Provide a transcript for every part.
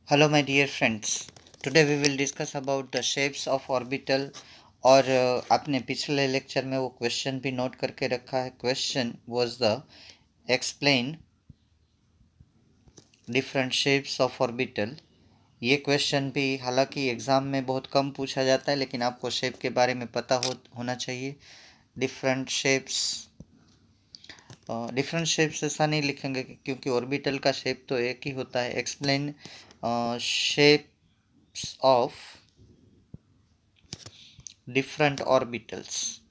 Hello my dear friends. Today we will discuss about the shapes of orbital और आपने पिछले lecture में वो क्वेश्चन भी नोट करके रखा है. Question was the explain different shapes of orbital. ये क्वेश्चन भी हालांकि एग्ज़ाम में बहुत कम पूछा जाता है, लेकिन आपको शेप के बारे में पता होना चाहिए. डिफरेंट शेप्स ऐसा नहीं लिखेंगे क्योंकि ऑर्बिटल का शेप तो एक ही होता है. Explain shapes of different orbitals.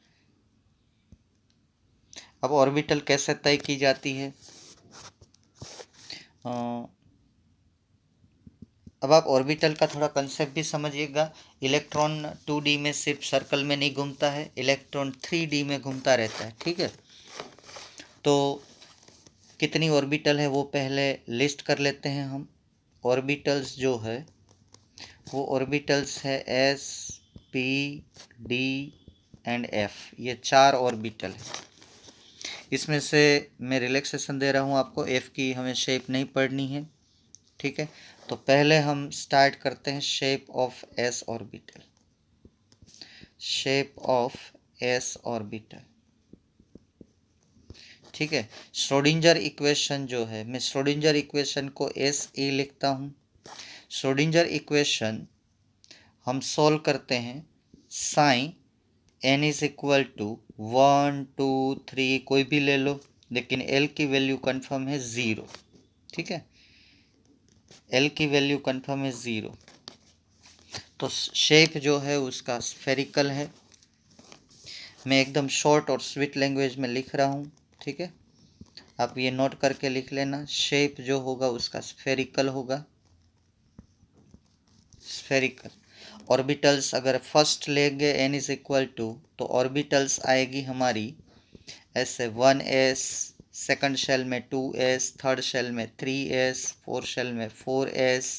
अब ऑर्बिटल कैसे तय की जाती है? अब आप ऑर्बिटल का थोड़ा कंसेप्ट भी समझिएगा. इलेक्ट्रॉन 2D में सिर्फ सर्कल में नहीं घूमता है, इलेक्ट्रॉन 3D में घूमता रहता है. ठीक है, तो कितनी ऑर्बिटल है वो पहले लिस्ट कर लेते हैं हम. ऑर्बिटल्स जो है वो ऑर्बिटल्स है S, P, D and F. ये 4 ऑर्बिटल है. इसमें से मैं रिलैक्सेशन दे रहा हूँ आपको. एफ की हमें शेप नहीं पढ़नी है. ठीक है, तो पहले हम स्टार्ट करते हैं shape of s orbital. Shape of s orbital. ठीक है, श्रोडिंजर इक्वेशन जो है, मैं श्रोडिंजर इक्वेशन को एस ए लिखता हूँ. श्रोडिंजर इक्वेशन हम सॉल्व करते हैं. Sine n is equal to 1 2 3 कोई भी ले लो, लेकिन एल की वैल्यू कंफर्म है 0. ठीक है, एल की वैल्यू कंफर्म है 0. तो शेप जो है उसका स्फेरिकल है. मैं एकदम शॉर्ट और स्वीट लैंग्वेज में लिख रहा हूँ. ठीक है, आप ये नोट करके लिख लेना. शेप जो होगा उसका स्फेरिकल होगा. स्फेरिकल. ऑर्बिटल्स अगर फर्स्ट लेंगे एन इज इक्वल टू, तो ऑर्बिटल्स आएगी हमारी ऐसे 1s, सेकंड शेल में 2s, थर्ड शेल में 3s, फोर्थ शेल में 4s,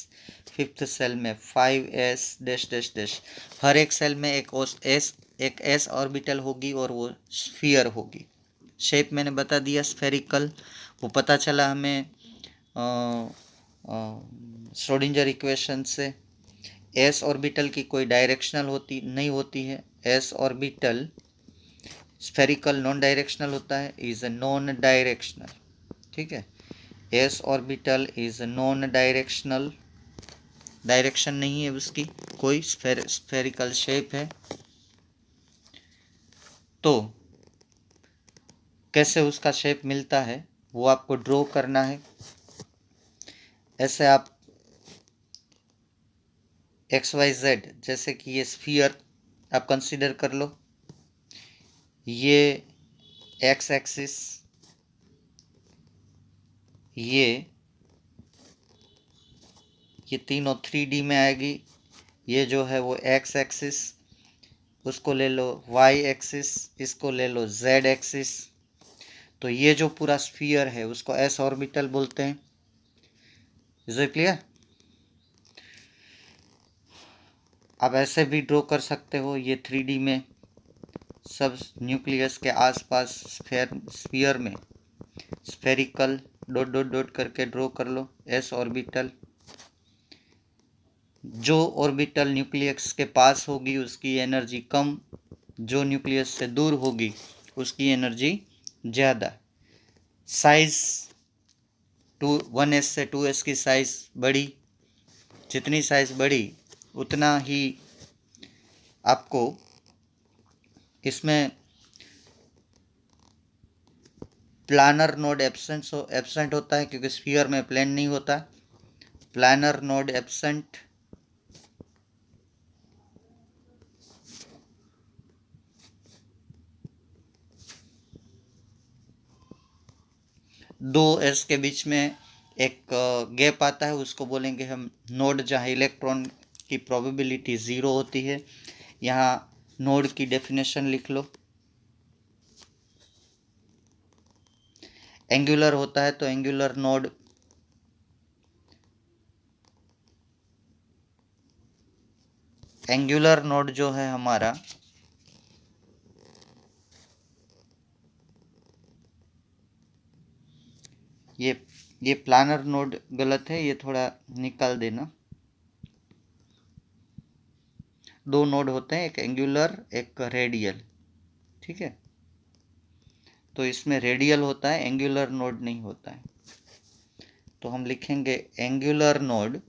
फिफ्थ सेल में 5s डैश डैश डैश. हर एक सेल में एक s ऑर्बिटल होगी और वो स्फीयर होगी. शेप मैंने बता दिया स्फेरिकल. वो पता चला हमें श्रोडिंजर इक्वेशन से. एस ऑर्बिटल की कोई डायरेक्शनल होती नहीं होती है. S orbital spherical non directional होता है, इज नॉन डायरेक्शनल. ठीक है, S orbital is non directional. Direction नहीं है उसकी कोई, स्फेरिकल शेप है. तो कैसे उसका शेप मिलता है वो आपको ड्रॉ करना है. ऐसे आप एक्स वाई जेड, जैसे कि ये स्फीयर आप कंसीडर कर लो. ये एक्स एक्सिस, ये तीनों 3D में आएगी. ये जो है वो एक्स एक्सिस, उसको ले लो वाई एक्सिस, इसको ले लो जेड एक्सिस. तो ये जो पूरा स्फीयर है उसको एस ऑर्बिटल बोलते हैं. Is it clear? आप ऐसे भी ड्रॉ कर सकते हो. ये 3D में सब न्यूक्लियस के आसपास स्फीयर में स्फेरिकल डॉट डॉट डॉट करके ड्रॉ कर लो एस ऑर्बिटल. जो ऑर्बिटल न्यूक्लियस के पास होगी उसकी एनर्जी कम, जो न्यूक्लियस से दूर होगी उसकी एनर्जी ज़्यादा. साइज 1s से 2s की साइज बड़ी. जितनी साइज बड़ी उतना ही आपको इसमें प्लानर नोड एब्सेंट होता है, क्योंकि स्फीयर में प्लेन नहीं होता. Planar node absent. दो एस के बीच में एक गैप आता है, उसको बोलेंगे हम नोड, जहाँ इलेक्ट्रॉन की प्रोबेबिलिटी 0 होती है. यहाँ नोड की डेफिनेशन लिख लो. एंगुलर होता है तो एंगुलर नोड जो है हमारा, ये प्लानर नोड गलत है, ये थोड़ा निकाल देना. दो नोड होते हैं, एक एंगुलर एक रेडियल, ठीक है। तो इसमें रेडियल होता है, एंगुलर नोड नहीं होता है। तो हम लिखेंगे angular node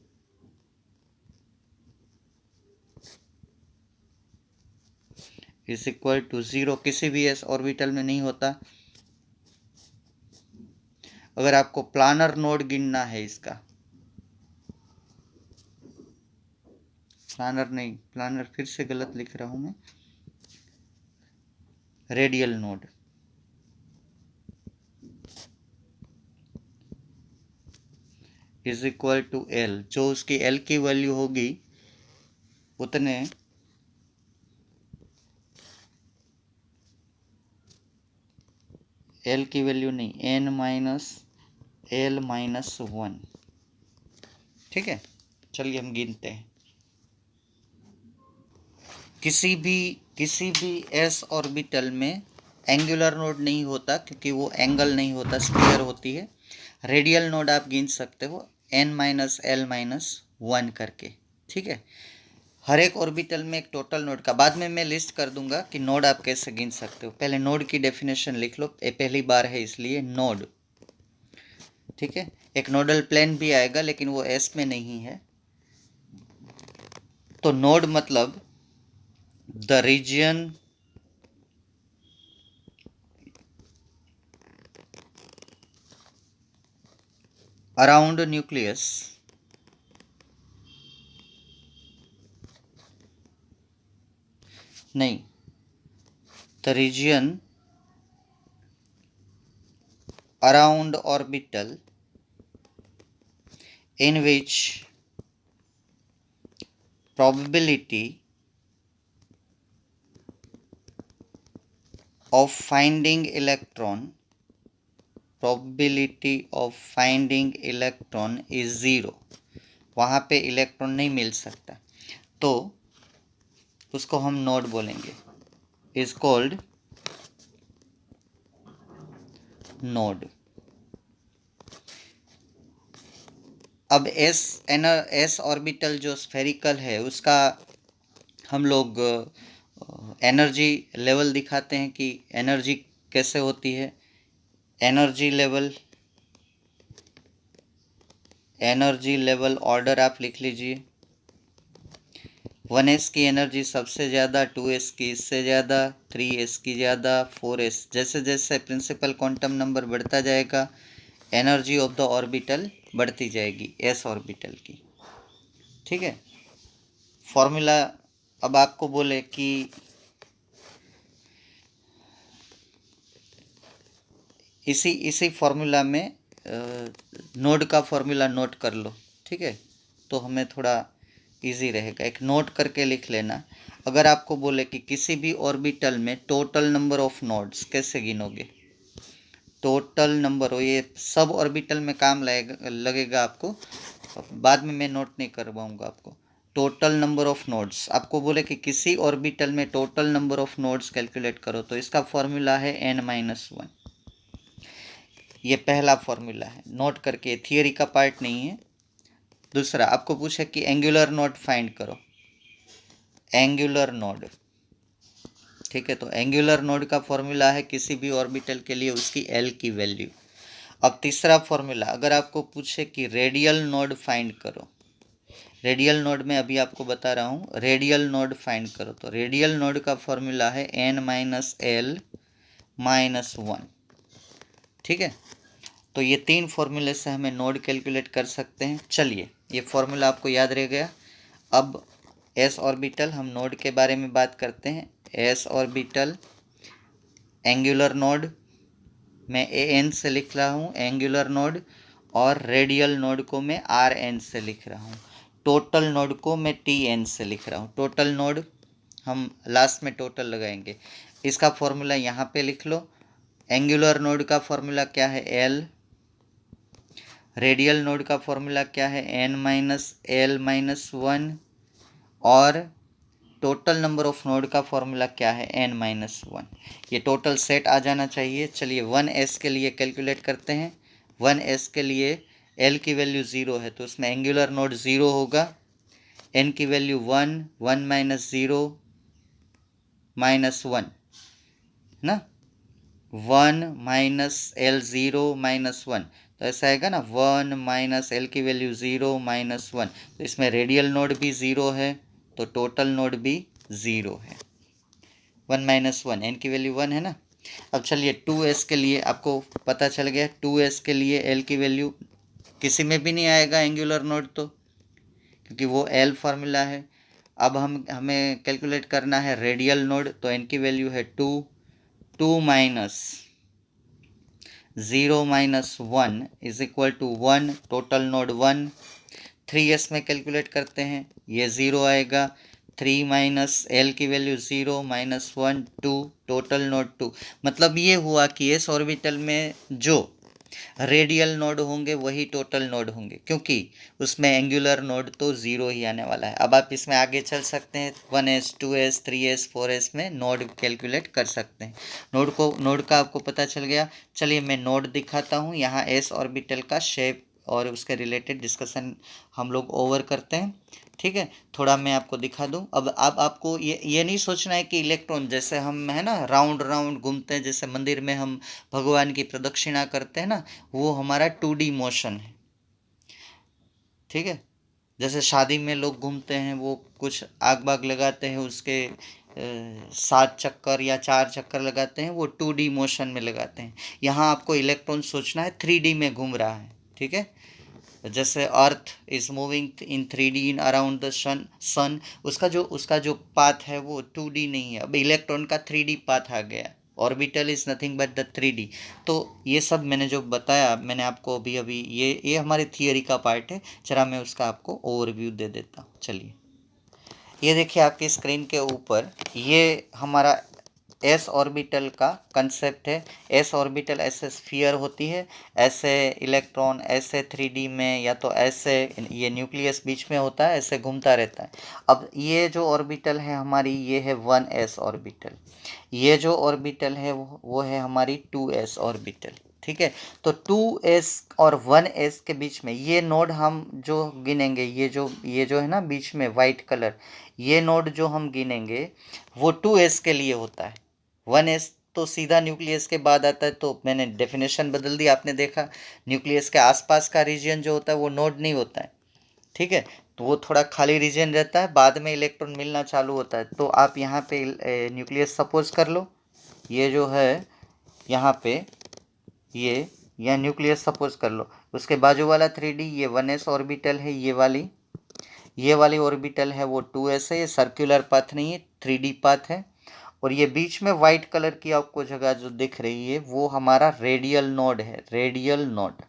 is equal to 0, किसी भी एस ऑर्बिटल में नहीं होता। अगर आपको प्लानर नोड गिनना है इसका, प्लानर नहीं, प्लानर फिर से गलत लिख रहा हूं मैं, radial node is equal to l, जो उसकी एल की वैल्यू होगी उतने एल की वैल्यू नहीं, एन माइनस एल माइनस 1, ठीक है। चलिए हम गिनते हैं। किसी भी एस ऑर्बिटल में एंगुलर नोड नहीं होता, क्योंकि वो एंगल नहीं होता, स्फीयर होती है। रेडियल नोड आप गिन सकते हो एन माइनस एल माइनस 1 करके, ठीक है। हर एक ऑर्बिटल में एक टोटल नोड का, बाद में मैं लिस्ट कर दूंगा कि नोड आप कैसे गिन सकते हो। पहले नोड की डेफिनेशन लिख लो, ये पहली बार है इसलिए नोड, ठीक है। एक नोडल प्लेन भी आएगा लेकिन वो एस में नहीं है। तो नोड मतलब द रीजन अराउंड न्यूक्लियस नहीं, the region around orbital in which probability of finding electron is 0, वहाँ पे इलेक्ट्रॉन नहीं मिल सकता, तो उसको हम नोड बोलेंगे, इज कॉल्ड नोड। अब एस ऑर्बिटल जो स्फेरिकल है उसका हम लोग एनर्जी लेवल दिखाते हैं कि एनर्जी कैसे होती है। एनर्जी लेवल ऑर्डर आप लिख लीजिए। 1s की एनर्जी सबसे ज़्यादा, 2s की इससे ज़्यादा, 3s की ज़्यादा, 4s, जैसे जैसे प्रिंसिपल क्वांटम नंबर बढ़ता जाएगा एनर्जी ऑफ द ऑर्बिटल बढ़ती जाएगी एस ऑर्बिटल की, ठीक है। फॉर्मूला अब आपको बोले कि इसी फॉर्मूला में नोड का फॉर्मूला नोट कर लो, ठीक है, तो हमें थोड़ा इजी रहेगा। एक नोट करके लिख लेना। अगर आपको बोले कि किसी भी ऑर्बिटल में टोटल नंबर ऑफ नोड्स कैसे गिनोगे, टोटल नंबर हो, ये सब ऑर्बिटल में काम लगेगा आपको, बाद में मैं नोट नहीं करवाऊंगा आपको। टोटल नंबर ऑफ नोड्स, आपको बोले कि किसी ऑर्बिटल में total number of nodes calculate करो, तो इसका फॉर्मूला है n-1। ये पहला फॉर्मूला है, नोट करके, थियरी का पार्ट नहीं है। दूसरा आपको पूछे कि एंगुलर नोड फाइंड करो, एंगुलर नोड, ठीक है। तो एंगुलर नोड का फॉर्मूला है किसी भी ऑर्बिटल के लिए उसकी एल की वैल्यू। अब तीसरा फॉर्मूला, अगर आपको पूछे कि रेडियल नोड फाइंड करो, रेडियल नोड में अभी आपको बता रहा हूँ, रेडियल नोड फाइंड करो, तो रेडियल नोड का फॉर्मूला है n-l-1, ठीक है। तो ये तीन फॉर्मूले से हमें नोड कैलकुलेट कर सकते हैं। चलिए ये फॉर्मूला आपको याद रह गया। अब एस ऑर्बिटल, हम नोड के बारे में बात करते हैं। एस ऑर्बिटल एंगुलर नोड मैं an से लिख रहा हूँ एंगुलर नोड, और रेडियल नोड को मैं rn से लिख रहा हूँ। टोटल नोड को मैं tn से लिख रहा हूँ। टोटल नोड हम लास्ट में टोटल लगाएंगे। इसका फॉर्मूला यहाँ पे लिख लो। एंगुलर नोड का फॉर्मूला क्या है, l। रेडियल नोड का फॉर्मूला क्या है, n-l-1, और टोटल नंबर ऑफ नोड का फॉर्मूला क्या है, n-1। ये टोटल सेट आ जाना चाहिए। चलिए 1s के लिए कैलकुलेट करते हैं। 1s के लिए l की वैल्यू 0 है, तो उसमें एंगुलर नोड 0 होगा। n की वैल्यू 1, 1 माइनस 0 माइनस 1 ना, 1 माइनस L 0 माइनस 1, तो ऐसा आएगा ना, 1 माइनस L की वैल्यू 0 माइनस 1, तो इसमें रेडियल नोड भी 0 है तो टोटल नोड भी 0 है। 1 माइनस 1, n की वैल्यू 1 है ना। अब चलिए 2s के लिए आपको पता चल गया, 2s के लिए L की वैल्यू किसी में भी नहीं आएगा एंगुलर नोड तो, क्योंकि वो L फार्मूला है। अब हमें कैलकुलेट करना है रेडियल नोड, तो n की वैल्यू है 2, 2 minus 0 minus 1 is equal to 1, total node 1। 3s में कैलकुलेट करते हैं, ये 0 आएगा, 3 माइनस L की वैल्यू 0 माइनस 1 2, टोटल नोड 2। मतलब ये हुआ कि s ऑर्बिटल में जो रेडियल नोड होंगे वही टोटल नोड होंगे, क्योंकि उसमें एंगुलर नोड तो 0 ही आने वाला है। अब आप इसमें आगे चल सकते हैं, 1s 2s 3s 4s में नोड कैलकुलेट कर सकते हैं। नोड का आपको पता चल गया। चलिए मैं नोड दिखाता हूँ। यहाँ s ऑर्बिटल का शेप और उसके रिलेटेड डिस्कशन हम लोग ओवर करते हैं, ठीक है। थोड़ा मैं आपको दिखा दूं। अब आपको ये नहीं सोचना है कि इलेक्ट्रॉन जैसे हम है ना राउंड राउंड घूमते हैं, जैसे मंदिर में हम भगवान की प्रदक्षिणा करते हैं ना, वो हमारा 2D मोशन है, ठीक है। जैसे शादी में लोग घूमते हैं, वो कुछ आग बाग लगाते हैं, उसके 7 चक्कर या 4 चक्कर लगाते हैं, वो 2D मोशन में लगाते हैं। यहाँ आपको इलेक्ट्रॉन सोचना है 3D में घूम रहा है, ठीक है। जैसे earth is moving in 3D in around the sun, उसका जो पाथ है वो 2D नहीं है। अब इलेक्ट्रॉन का 3D पाथ आ गया। Orbital is nothing but the 3D। तो ये सब मैंने जो बताया, मैंने आपको अभी अभी ये हमारी थियोरी का पार्ट है। जरा मैं उसका आपको ओवरव्यू दे देता हूँ। चलिए ये देखिए आपकी स्क्रीन के ऊपर, ये हमारा एस ऑर्बिटल का कंसेप्ट है। एस ऑर्बिटल ऐसे स्फीयर होती है, ऐसे इलेक्ट्रॉन ऐसे 3D में, या तो ऐसे ये न्यूक्लियस बीच में होता है, ऐसे घूमता रहता है। अब ये जो ऑर्बिटल है हमारी, ये है 1s ऑर्बिटल। ये जो ऑर्बिटल है वो है हमारी 2s ऑर्बिटल, ठीक है। तो 2s और 1s के बीच में ये नोड हम जो गिनेंगे, ये जो है ना बीच में वाइट कलर, ये नोड जो हम गिनेंगे वो 2s के लिए होता है। 1s तो सीधा न्यूक्लियस के बाद आता है, तो मैंने डेफिनेशन बदल दी, आपने देखा। न्यूक्लियस के आसपास का रीजन जो होता है वो नोड नहीं होता है, ठीक है। तो वो थोड़ा खाली रीजन रहता है, बाद में इलेक्ट्रॉन मिलना चालू होता है। तो आप यहाँ पे न्यूक्लियस सपोज कर लो, ये जो है यहाँ पे यह न्यूक्लियस सपोज कर लो। उसके बाजू वाला 3D ये 1s ऑर्बिटल है, ये वाली ऑर्बिटल है वो 2s है। ये सर्कुलर पाथ नहीं है, 3D पाथ है। और ये बीच में वाइट कलर की आपको जगह जो दिख रही है वो हमारा रेडियल नोड है, रेडियल नोड।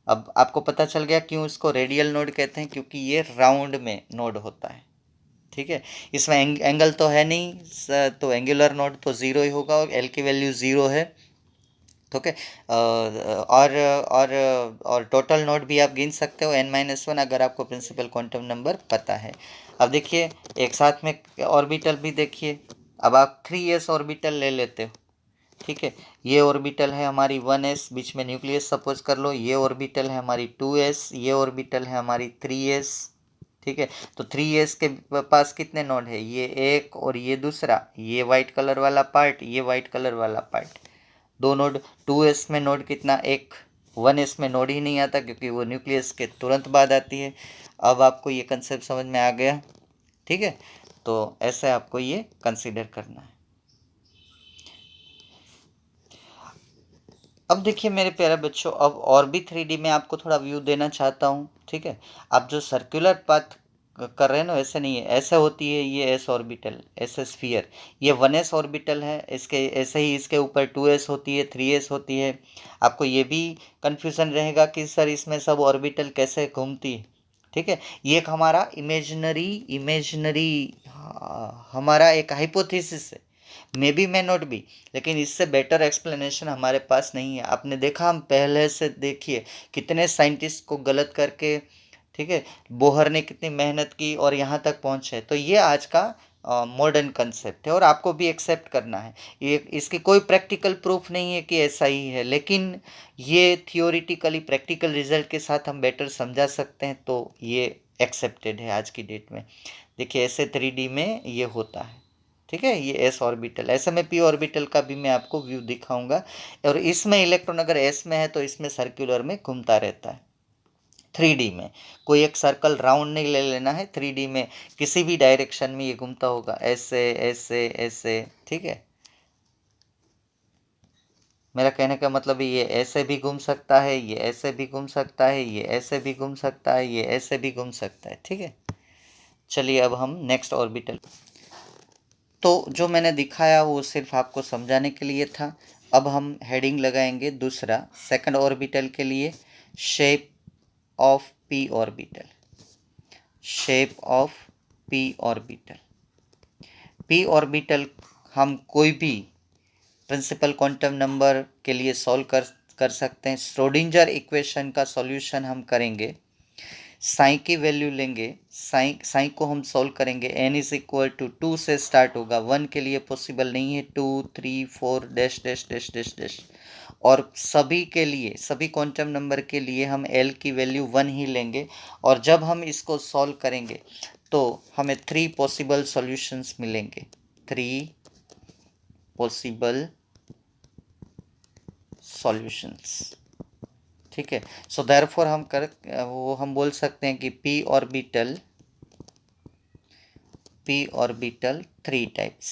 अब आपको पता चल गया क्यों इसको रेडियल नोड कहते हैं, क्योंकि ये राउंड में नोड होता है, ठीक है। इसमें एंगल तो है नहीं, तो एंगुलर नोड तो 0 ही होगा, और एल की वैल्यू 0 है, ओके। और टोटल नोड भी आप गिन सकते हो n-1, अगर आपको प्रिंसिपल क्वांटम नंबर पता है। अब देखिए एक साथ में ऑर्बिटल भी देखिए। अब आप 3s ऑर्बिटल ले लेते हो, ठीक है। ये ऑर्बिटल है हमारी 1s, बीच में न्यूक्लियस सपोज कर लो। ये ऑर्बिटल है हमारी 2s, ये ऑर्बिटल है हमारी 3s, ठीक है। तो 3s के पास कितने नोड है, ये एक और ये दूसरा, ये वाइट कलर वाला पार्ट, ये वाइट कलर वाला पार्ट, दो नोड। 2s में नोड कितना, एक। 1s में नोड ही नहीं आता, क्योंकि वो न्यूक्लियस के तुरंत बाद आती है। अब आपको ये कंसेप्ट समझ में आ गया, ठीक है। तो ऐसे आपको ये कंसीडर करना है। अब देखिए मेरे प्यारे बच्चों, अब और भी 3D में आपको थोड़ा व्यू देना चाहता हूँ, ठीक है। आप जो सर्कुलर पाथ कर रहे हैं ना, ऐसे नहीं है, ऐसे होती है ये एस ऑर्बिटल, ऐसे स्फीयर। ये 1s ऑर्बिटल है, इसके ऐसे ही इसके ऊपर 2s होती है, 3s होती है। आपको ये भी कन्फ्यूज़न रहेगा कि सर इसमें सब ऑर्बिटल कैसे घूमती है, ठीक है। ये एक हमारा इमेजिनरी हमारा एक हाइपोथेसिस है, may be may not be, लेकिन इससे बेटर एक्सप्लेनेशन हमारे पास नहीं है। आपने देखा, हम पहले से देखिए कितने साइंटिस्ट को गलत करके, ठीक है, बोहर ने कितनी मेहनत की और यहाँ तक पहुँचे। तो ये आज का मॉडर्न कंसेप्ट है, और आपको भी एक्सेप्ट करना है। ये इसकी कोई प्रैक्टिकल प्रूफ नहीं है कि ऐसा ही है, लेकिन ये थियोरिटिकली प्रैक्टिकल रिजल्ट के साथ हम बेटर समझा सकते हैं, तो ये एक्सेप्टेड है आज की डेट में। देखिए ऐसे 3D में ये होता है, ठीक है। ये एस ऑर्बिटल, ऐसे में पी ऑर्बिटल का भी मैं आपको व्यू दिखाऊंगा। और इसमें इलेक्ट्रॉन अगर एस में है तो इसमें सर्कुलर में घूमता रहता है 3D में। कोई एक सर्कल राउंड नहीं ले लेना है, 3D में किसी भी डायरेक्शन में ये घूमता होगा, ऐसे ऐसे ऐसे, ठीक है। मेरा कहने का मतलब ये ऐसे भी घूम सकता है, ये ऐसे भी घूम सकता है, ये ऐसे भी घूम सकता है, ये ऐसे भी घूम सकता है, ठीक है। चलिए अब हम नेक्स्ट ऑर्बिटल, तो जो मैंने दिखाया वो सिर्फ आपको समझाने के लिए था। अब हम हेडिंग लगाएंगे दूसरा, सेकंड ऑर्बिटल के लिए, shape of P orbital. Shape of P orbital. P orbital हम कोई भी प्रिंसिपल क्वांटम नंबर के लिए सॉल्व कर सकते हैं। श्रोडिंजर इक्वेशन का सॉल्यूशन हम करेंगे, साई की वैल्यू लेंगे, साई को हम सॉल्व करेंगे। n इज इक्वल टू 2 से स्टार्ट होगा, 1 के लिए पॉसिबल नहीं है, 2 3 4 dash dash dash dash dash. और सभी के लिए, सभी क्वांटम नंबर के लिए हम l की वैल्यू 1 ही लेंगे। और जब हम इसको सॉल्व करेंगे तो हमें 3 पॉसिबल सॉल्यूशंस मिलेंगे, 3 पॉसिबल सॉल्यूशंस, ठीक है। सो देयरफॉर हम बोल सकते हैं कि पी ऑर्बिटल 3 टाइप्स।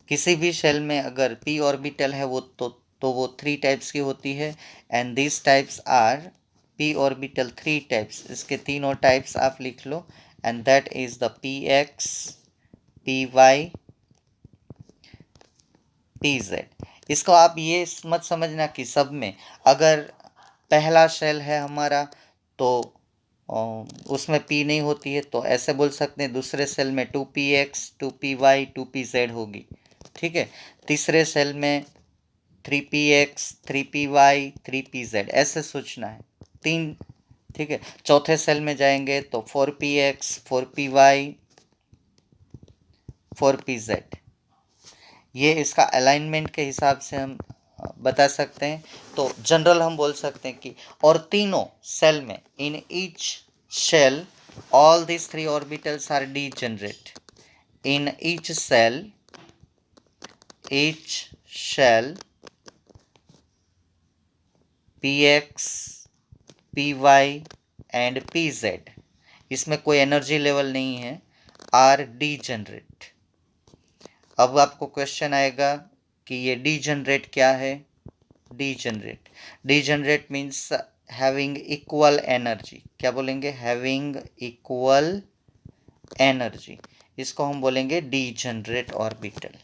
किसी भी शेल में अगर पी ऑर्बिटल है वो तो वो 3 टाइप्स की होती है। And this types are p orbital 3 types. इसके तीनों टाइप्स आप लिख लो, and that is the p x, p y, p z. इसको आप ये मत समझना कि सब में, अगर पहला शेल है हमारा तो उसमें p नहीं होती है, तो ऐसे बोल सकते हैं दूसरे सेल में 2px, 2py, 2pz होगी, ठीक है। तीसरे सेल में 3px, 3py, 3pz, ऐसे सोचना है, 3, ठीक है। चौथे सेल में जाएंगे तो 4px, 4py, 4pz। ये इसका अलाइनमेंट के हिसाब से हम बता सकते हैं। तो जनरल हम बोल सकते हैं कि, और तीनों सेल में, in each shell all these 3 orbitals are degenerate. In each shell px, py and pz, इसमें कोई एनर्जी लेवल नहीं है, आर डीजनरेट। अब आपको क्वेश्चन आएगा कि ये डीजनरेट क्या है। Degenerate means having equal energy. क्या बोलेंगे? Having equal energy. इसको हम बोलेंगे डीजनरेट ऑर्बिटल।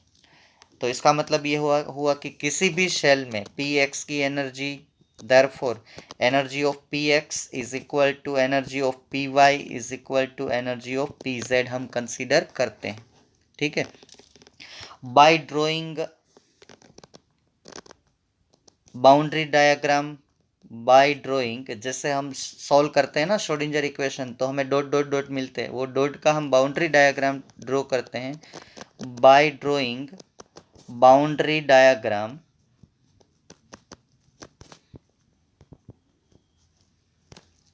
तो इसका मतलब ये हुआ कि किसी भी शेल में px की energy, therefore energy of px is equal to energy of py is equal to energy of pz हम कंसीडर करते हैं, ठीक है। By drawing boundary diagram, by drawing, जैसे हम सॉल्व करते हैं ना श्रोडिंजर इक्वेशन, तो हमें डॉट डॉट डॉट मिलते हैं, वो डॉट का हम बाउंड्री डायग्राम ड्रॉ करते हैं। By drawing boundary diagram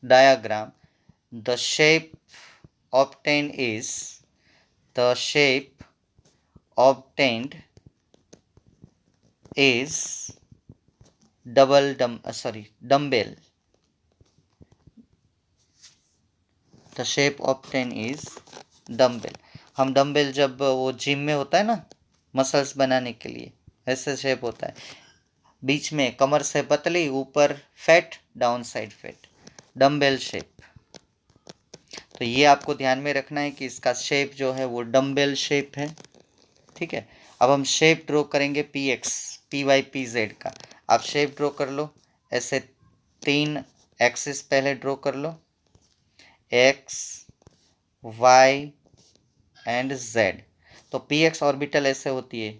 the shape obtained is dumbbell. The shape obtained is dumbbell. हम डम्बेल जब वो जिम में होता है ना मसल्स बनाने के लिए, ऐसे शेप होता है, बीच में कमर से पतली, ऊपर fat, down side fat, dumbbell shape. तो ये आपको ध्यान में रखना है कि इसका शेप जो है वो डम्बेल शेप है, ठीक है। अब हम शेप ड्रॉ करेंगे p x, p y, p z का। आप शेप ड्रॉ कर लो, ऐसे 3 एक्सिस पहले ड्रॉ कर लो, एक्स, वाई एंड जेड। तो पी एक्स ऑर्बिटल ऐसे होती है,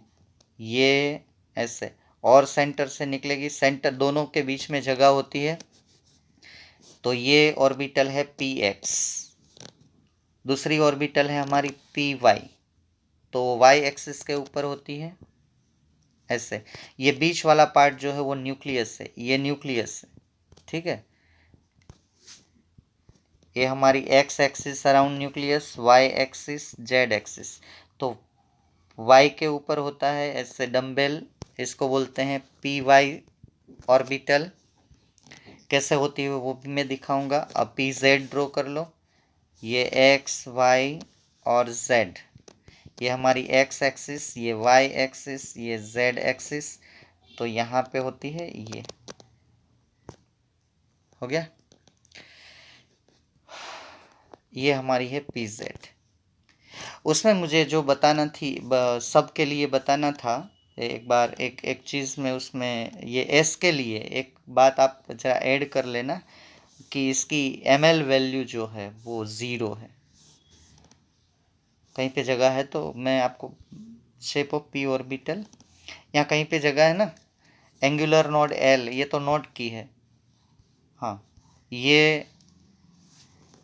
ये ऐसे, और सेंटर से निकलेगी, सेंटर दोनों के बीच में जगह होती है, तो ये ऑर्बिटल है पी एक्स। दूसरी ऑर्बिटल है हमारी पी वाई, तो वाई एक्सिस के ऊपर होती है ऐसे। ये बीच वाला पार्ट जो है वो न्यूक्लियस है, ये न्यूक्लियस है, ठीक है। ये हमारी x axis around nucleus, y axis, z axis. तो वाई के ऊपर होता है ऐसे डम्बेल, इसको बोलते हैं पी वाई ऑर्बिटल। कैसे होती है वो भी मैं दिखाऊंगा। अब पी जेड ड्रॉ कर लो, ये एक्स वाई और जेड, ये हमारी एक्स एक्सिस, ये वाई एक्सिस, ये जेड एक्सिस। तो यहाँ पे होती है ये, हो गया, ये हमारी है पी जेड। उसमें मुझे जो बताना थी, सबके लिए बताना था, एक बार एक एक चीज़ में उसमें ये एस के लिए एक बात आप जरा ऐड कर लेना कि इसकी ml वैल्यू जो है वो 0 है। कहीं पे जगह है तो मैं आपको शेप ऑफ पी ऑर्बिटल, यहाँ कहीं पे जगह है ना, एंगुलर नोड एल, ये तो नोट की है। हाँ, ये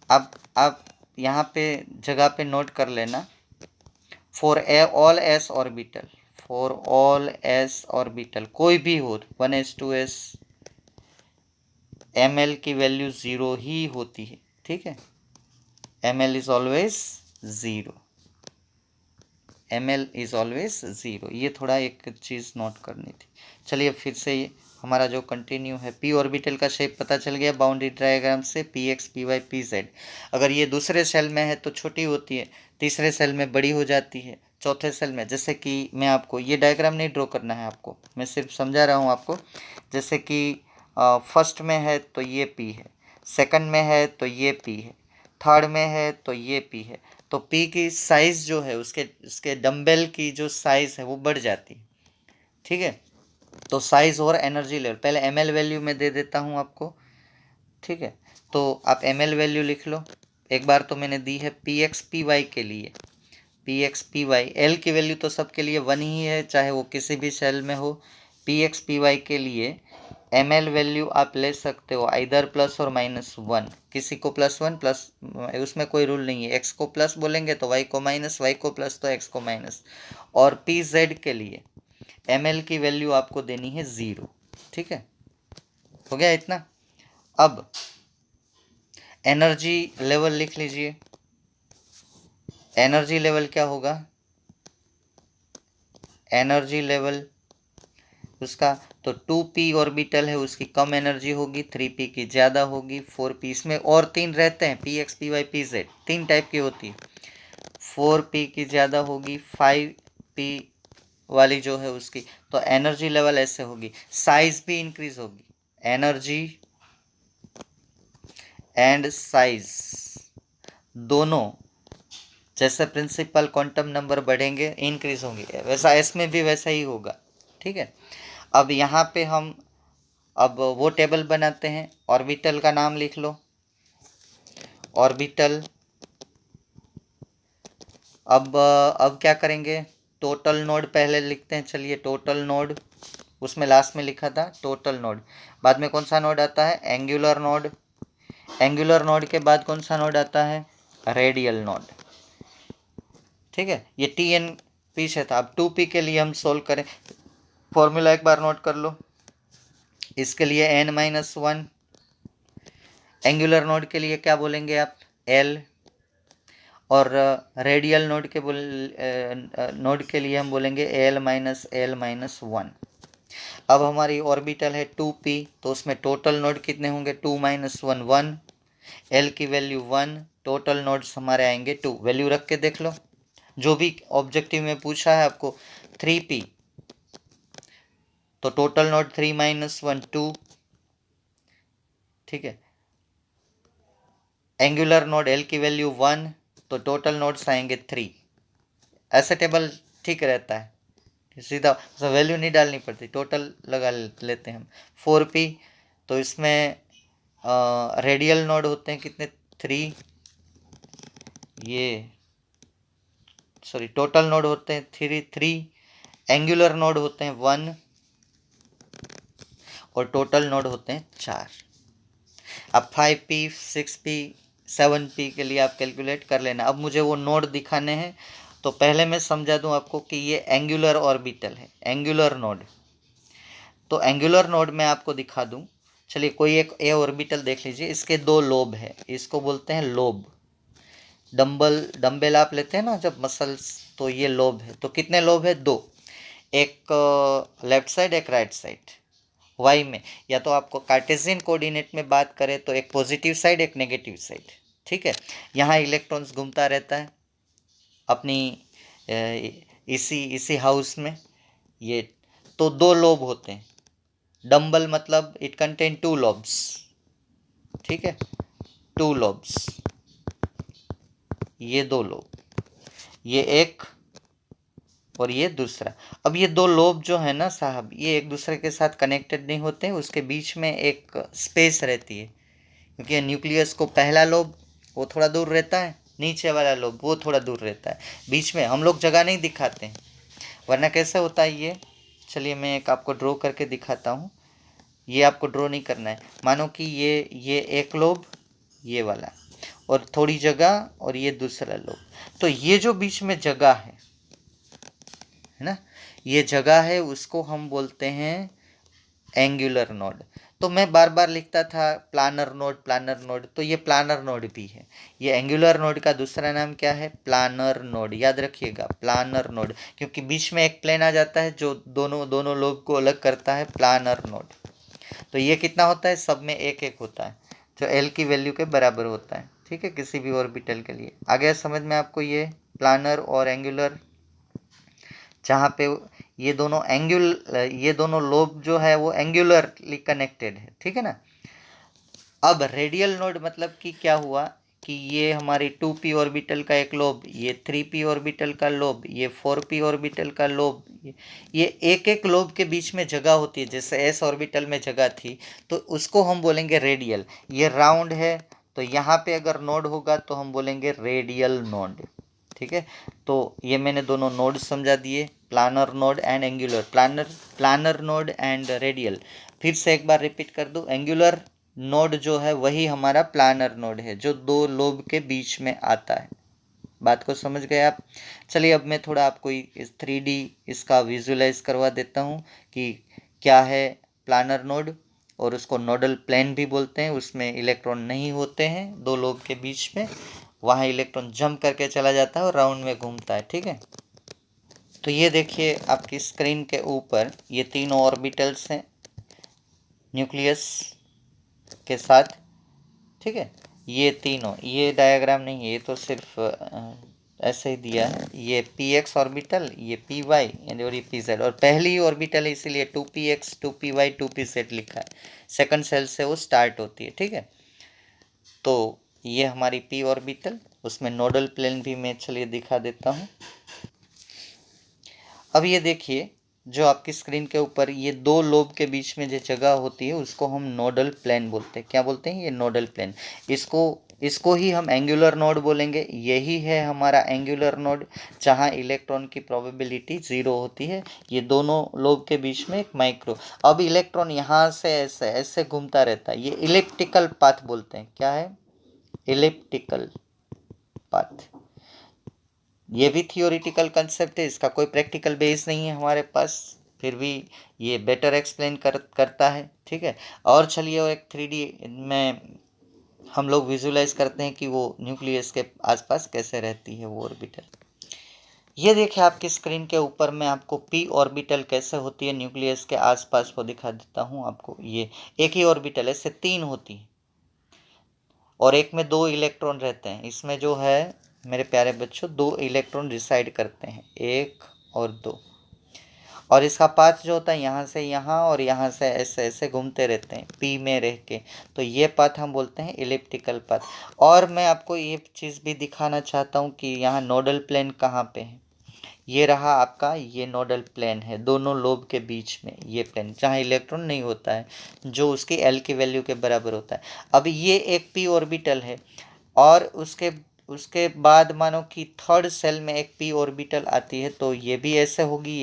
अब आप यहाँ पे जगह पे नोट कर लेना। For all S orbital, for all S orbital कोई भी हो 1s 2s, ml की वैल्यू 0 ही होती है, ठीक है। ml is always 0, ml is always 0। ये थोड़ा एक चीज़ नोट करनी थी। चलिए फिर से ये हमारा जो कंटिन्यू है, पी ऑर्बिटल का शेप पता चल गया बाउंड्री डायग्राम से, p x p y p z. अगर ये दूसरे सेल में है तो छोटी होती है, तीसरे सेल में बड़ी हो जाती है, चौथे सेल में, जैसे कि मैं आपको ये डायग्राम नहीं ड्रॉ करना है आपको, मैं सिर्फ समझा रहा हूँ आपको। जैसे कि फर्स्ट में है तो ये पी है, सेकंड में है तो ये पी है, थर्ड में है तो ये पी है। तो पी की साइज़ जो है, उसके डंबल की जो साइज़ है वो बढ़ जाती है, ठीक है। तो साइज़ और एनर्जी लेवल, पहले ml वैल्यू में दे देता हूँ आपको, ठीक है। तो आप ml वैल्यू लिख लो। एक बार तो मैंने दी है पी एक्स पी वाई के लिए, p x p y, l की वैल्यू तो सबके लिए 1 ही है, चाहे वो किसी भी सेल में हो। पी एक्स पी वाई के लिए ml वैल्यू आप ले सकते हो आइदर प्लस और -1, किसी को +1 प्लस, उसमें कोई रूल नहीं है। x को प्लस बोलेंगे तो y को माइनस, y को प्लस तो x को माइनस। और पी जेड के लिए ml की वैल्यू आपको देनी है 0, ठीक है। हो गया इतना। अब एनर्जी लेवल लिख लीजिए। एनर्जी लेवल क्या होगा, एनर्जी लेवल उसका, तो 2p ऑर्बिटल है उसकी कम एनर्जी होगी, 3p की ज़्यादा होगी, 4p, इसमें और 3 रहते हैं, p x p y p z 3 type की होती है। 4p की ज़्यादा होगी, 5p वाली जो है उसकी, तो एनर्जी लेवल ऐसे होगी, साइज भी इंक्रीज होगी, एनर्जी एंड साइज दोनों, जैसे प्रिंसिपल क्वांटम नंबर बढ़ेंगे इंक्रीज होंगे, वैसा इसमें भी वैसा ही होगा, ठीक है। अब यहाँ पे हम अब वो टेबल बनाते हैं, ऑर्बिटल का नाम लिख लो, ऑर्बिटल। अब क्या करेंगे, टोटल नोड पहले लिखते हैं, चलिए टोटल नोड, उसमें लास्ट में लिखा था टोटल नोड, बाद में कौन सा नोड आता है, एंगुलर नोड, एंगुलर नोड के बाद कौन सा नोड आता है, रेडियल नोड, ठीक है। ये टी एन पीछे था। अब 2p के लिए हम सोल्व करें, फॉर्मूला एक बार नोट कर लो। इसके लिए n-1, एंगुलर नोड के लिए क्या बोलेंगे आप, l, और रेडियल नोड के लिए हम बोलेंगे l-1। अब हमारी ऑर्बिटल है 2p, तो उसमें टोटल नोड कितने होंगे, 2 - 1 1, l की वैल्यू 1, टोटल नोड्स हमारे आएंगे 2। वैल्यू रख के देख लो, जो भी ऑब्जेक्टिव में पूछा है आपको, 3p, तो टोटल नोड 3 - 1 2, ठीक है। एंगुलर नोड l की वैल्यू 1, तो टोटल नोड्स आएंगे 3। ऐसा टेबल ठीक रहता है, सीधा वैल्यू नहीं डालनी पड़ती, टोटल लगा लेते हैं हम। 4p, तो इसमें रेडियल नोड होते हैं कितने, 3, ये सॉरी टोटल नोड होते हैं 3, एंगुलर नोड होते हैं 1, और टोटल नोड होते हैं 4। अब 5p 6p 7p के लिए आप कैलकुलेट कर लेना। अब मुझे वो नोड दिखाने हैं, तो पहले मैं समझा दूं आपको कि ये एंगुलर ऑर्बिटल है, एंगुलर नोड। तो एंगुलर नोड में आपको दिखा दूं, चलिए कोई एक ए ऑर्बिटल देख लीजिए, इसके 2 लोब है, इसको बोलते हैं लोब। डम्बेल आप लेते हैं ना जब मसल्स, तो ये लोब है। तो कितने लोब है? 2, एक लेफ्ट साइड एक राइट साइड। वाई में या तो आपको कार्टेशियन कोऑर्डिनेट में बात करें तो एक पॉजिटिव साइड एक नेगेटिव साइड, ठीक है। यहाँ इलेक्ट्रॉन्स घूमता रहता है अपनी इसी हाउस में। ये तो 2 लोब होते हैं। डम्बल मतलब इट कंटेन 2 लॉब्स, ठीक है, 2 लॉब्स, ये 2 लोब, ये एक और ये दूसरा। अब ये 2 लोब जो है ना साहब, ये एक दूसरे के साथ कनेक्टेड नहीं होते हैं, उसके बीच में एक स्पेस रहती है, क्योंकि न्यूक्लियस को पहला लोब वो थोड़ा दूर रहता है, नीचे वाला लोब वो थोड़ा दूर रहता है, बीच में हम लोग जगह नहीं दिखाते हैं, वरना कैसे होता है ये। चलिए मैं एक आपको ड्रॉ करके दिखाता हूँ। ये आपको ड्रॉ नहीं करना है, मानो कि ये एक लोब, ये वाला, और थोड़ी जगह, और ये दूसरा लोब। तो ये जो बीच में जगह है ना, ये जगह है, उसको हम बोलते हैं एंगुलर नोड। तो मैं बार बार लिखता था प्लानर नोड, तो ये प्लानर नोड भी है। ये एंगुलर नोड का दूसरा नाम क्या है? Planar node. याद रखिएगा प्लानर नोड, क्योंकि बीच में एक प्लेन आ जाता है जो दोनों लोब को अलग करता है, प्लानर नोड। तो ये कितना होता है? सब में एक एक होता है, जो एल की वैल्यू के बराबर होता है, ठीक है, किसी भी ऑर्बिटल के लिए। आ गया समझ में आपको ये प्लानर और एंगुलर? जहाँ पे ये दोनों लोब जो है वो एंगुलरली कनेक्टेड है, ठीक है ना। अब रेडियल नोड मतलब कि क्या हुआ कि ये हमारी 2p ऑर्बिटल का एक लोब, ये 3p ऑर्बिटल का लोब, ये 4p ऑर्बिटल का लोब, ये एक एक लोब के बीच में जगह होती है। जैसे s ऑर्बिटल में जगह थी तो उसको हम बोलेंगे रेडियल। ये राउंड है तो यहाँ पे अगर नोड होगा तो हम बोलेंगे रेडियल नोड, ठीक है। तो ये मैंने दोनों नोड समझा दिए, planar node and angular, planar node and radial. फिर से एक बार रिपीट कर दूं, एंगुलर नोड जो है वही हमारा प्लानर नोड है, जो 2 लोब के बीच में आता है। बात को समझ गए आप? चलिए अब मैं थोड़ा आपको इस 3D इसका विजुलाइज करवा देता हूँ कि क्या है प्लानर नोड, और उसको नोडल प्लेन भी बोलते हैं। उसमें इलेक्ट्रॉन नहीं होते हैं 2 लोब के बीच में, वहाँ इलेक्ट्रॉन जंप करके चला जाता है और राउंड में घूमता है, ठीक है। तो ये देखिए आपकी स्क्रीन के ऊपर ये तीनों ऑर्बिटल्स हैं न्यूक्लियस के साथ, ठीक है। ये तीनों, ये डायग्राम नहीं है, ये तो सिर्फ ऐसे ही दिया है। ये px ऑर्बिटल, ये py और ये pz, और पहली ऑर्बिटल है इसीलिए 2px 2py 2pz लिखा है, सेकंड सेल से वो स्टार्ट होती है, ठीक है। तो ये हमारी p ऑर्बिटल, उसमें नोडल प्लेन भी मैं चलिए दिखा देता हूँ। अब ये देखिए जो आपकी स्क्रीन के ऊपर ये 2 लोब के बीच में जो जगह होती है उसको हम नोडल प्लेन बोलते हैं। क्या बोलते हैं? ये नोडल प्लेन। इसको ही हम एंगुलर नोड बोलेंगे। यही है हमारा एंगुलर नोड, जहाँ इलेक्ट्रॉन की प्रोबेबिलिटी 0 होती है। ये दोनों लोब के बीच में एक माइक्रो। अब इलेक्ट्रॉन यहाँ से ऐसे ऐसे घूमता रहता है, ये इलिप्टिकल पाथ बोलते हैं। क्या है? Elliptical path. ये भी थियोरिटिकल कंसेप्ट है, इसका कोई प्रैक्टिकल बेस नहीं है हमारे पास, फिर भी ये बेटर एक्सप्लेन करता है, ठीक है। और चलिए वो एक 3D में हम लोग विजुलाइज करते हैं कि वो न्यूक्लियस के आसपास कैसे रहती है वो ऑर्बिटल। ये देखिए आपकी स्क्रीन के ऊपर मैं आपको p ऑर्बिटल कैसे होती है न्यूक्लियस के आसपास वो दिखा देता हूँ आपको। ये एक ही ऑर्बिटल है, इससे 3 होती है और एक में 2 इलेक्ट्रॉन रहते हैं। इसमें जो है मेरे प्यारे बच्चों 2 इलेक्ट्रॉन रिसाइड करते हैं, 1 और 2, और इसका पाथ जो होता है यहाँ से यहाँ और यहाँ से ऐसे ऐसे घूमते रहते हैं पी में रह के। तो ये पाथ हम बोलते हैं इलिप्टिकल पाथ। और मैं आपको ये चीज़ भी दिखाना चाहता हूँ कि यहाँ नोडल प्लेन कहाँ पे है। ये रहा आपका, ये नोडल प्लेन है दोनों लोब के बीच में, ये प्लेन जहाँ इलेक्ट्रॉन नहीं होता है, जो उसकी एल की वैल्यू के बराबर होता है। अब ये एक पी ऑर्बिटल है और उसके उसके बाद मानो कि थर्ड सेल में एक पी ऑर्बिटल आती है, तो ये भी ऐसे होगी,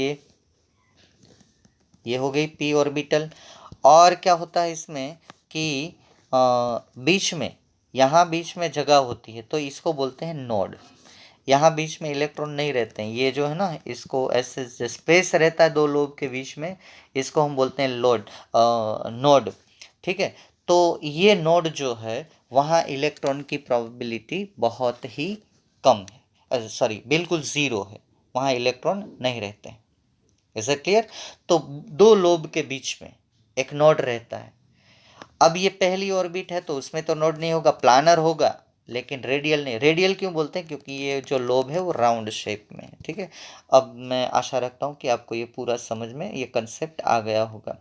ये हो गई पी ऑर्बिटल। और क्या होता है इसमें कि बीच में, यहाँ बीच में जगह होती है तो इसको बोलते हैं नोड। यहाँ बीच में इलेक्ट्रॉन नहीं रहते हैं, ये जो है ना, इसको ऐसे स्पेस रहता है 2 लोब के बीच में, इसको हम बोलते हैं नोड। ठीक है। तो ये नोड जो है वहाँ इलेक्ट्रॉन की प्रोबेबिलिटी बहुत ही कम है, सॉरी बिल्कुल ज़ीरो है, वहाँ इलेक्ट्रॉन नहीं रहते हैं। Is it clear? तो दो लोब के बीच में एक नोड रहता है। अब ये पहली ऑर्बिट है तो उसमें तो नोड नहीं होगा, प्लानर होगा, लेकिन रेडियल नहीं। रेडियल क्यों बोलते हैं? क्योंकि ये जो लोब है वो राउंड शेप में है। ठीक है, अब मैं आशा रखता हूँ कि आपको ये पूरा समझ में ये कंसेप्ट आ गया होगा,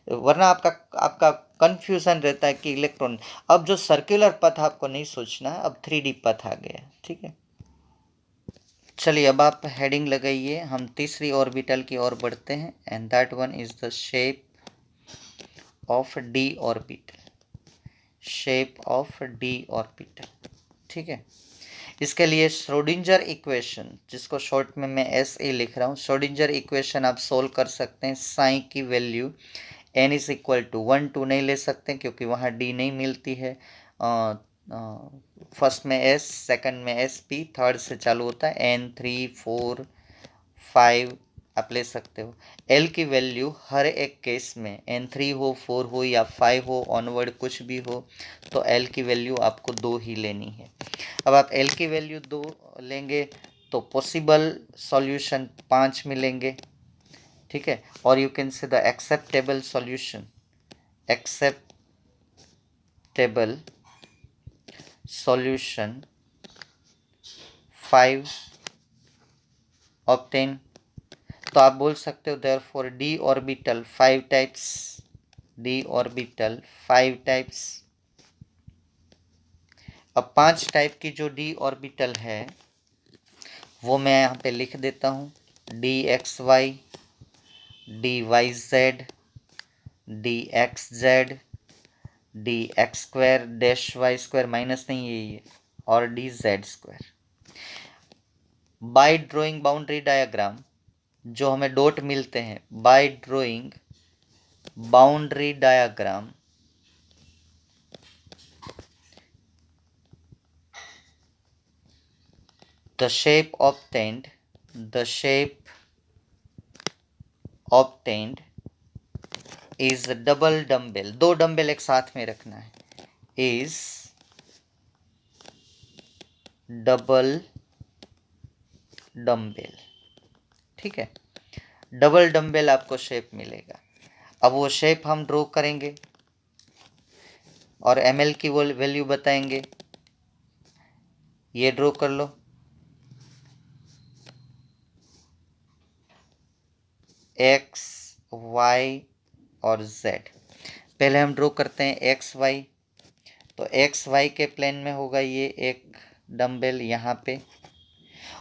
वरना आपका आपका कंफ्यूजन रहता है कि इलेक्ट्रॉन। अब जो सर्कुलर पथ आपको नहीं सोचना है, अब 3D पथ आ गया। ठीक है, चलिए अब आप हेडिंग लगाइए, हम तीसरी ऑर्बिटल की ओर बढ़ते हैं, and that one is the shape of D orbital. Shape of D orbital, ठीक है। इसके लिए श्रोडिंजर इक्वेशन, जिसको शॉर्ट में मैं एस ए लिख रहा हूँ, श्रोडिंजर इक्वेशन आप सोल्व कर सकते हैं। साई की value n is equal to 1 2 नहीं ले सकते क्योंकि वहाँ d नहीं मिलती है। फर्स्ट में s, सेकंड में एस पी, थर्ड से चालू होता है n 3 4 5 आप ले सकते हो। L की वैल्यू हर एक केस में n3 हो, 4 हो या 5 हो, ऑनवर्ड कुछ भी हो, तो L की वैल्यू आपको 2 ही लेनी है। अब आप L की वैल्यू 2 लेंगे तो पॉसिबल सॉल्यूशन 5 मिलेंगे। ठीक है, और you can say the acceptable solution, acceptable solution 5 obtain. तो आप बोल सकते हो therefore D orbital 5 types, D orbital 5 types. अब 5 टाइप की जो डी ऑर्बिटल है वो मैं यहाँ पे लिख देता हूँ। D x y, d y z, d x z, d x square dash y square, minus नहीं है ये, और d z square. By drawing boundary diagram, जो हमें डॉट मिलते हैं, by drawing boundary diagram the shape obtained is double dumbbell. दो dumbbell एक साथ में रखना है, is डबल डम्बेल। ठीक है, डबल डम्बेल आपको शेप मिलेगा। अब वो शेप हम ड्रॉ करेंगे और ml की वो वैल्यू बताएंगे। ये ड्रॉ कर लो, x y और z। पहले हम ड्रॉ करते हैं x y, तो एक्स वाई के प्लेन में होगा ये एक डम्बेल यहाँ पे,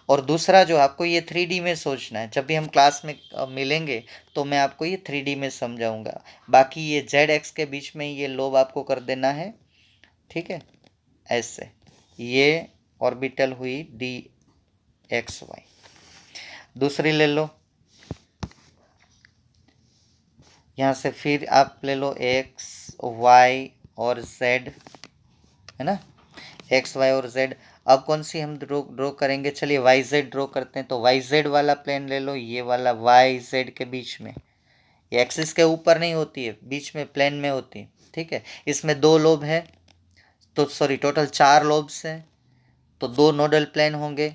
और दूसरा जो आपको ये 3D में सोचना है। जब भी हम क्लास में मिलेंगे तो मैं आपको ये 3D में समझाऊंगा। बाकी ये जेड एक्स के बीच में ये लोब आपको कर देना है। ठीक है, ऐसे ये ऑर्बिटल हुई डी एक्स वाई। दूसरी ले लो, यहाँ से फिर आप ले लो एक्स वाई और जेड, है ना, एक्स वाई और जेड। अब कौन सी हम ड्रॉ करेंगे? चलिए वाई जेड ड्रॉ करते हैं। तो वाई जेड वाला प्लेन ले लो, ये वाला वाई जेड के बीच में, ये एक्सिस के ऊपर नहीं होती है, बीच में प्लेन में होती है। ठीक है, इसमें दो लोब है, तो सॉरी टोटल 4 लोब्स हैं, तो 2 नोडल प्लेन होंगे।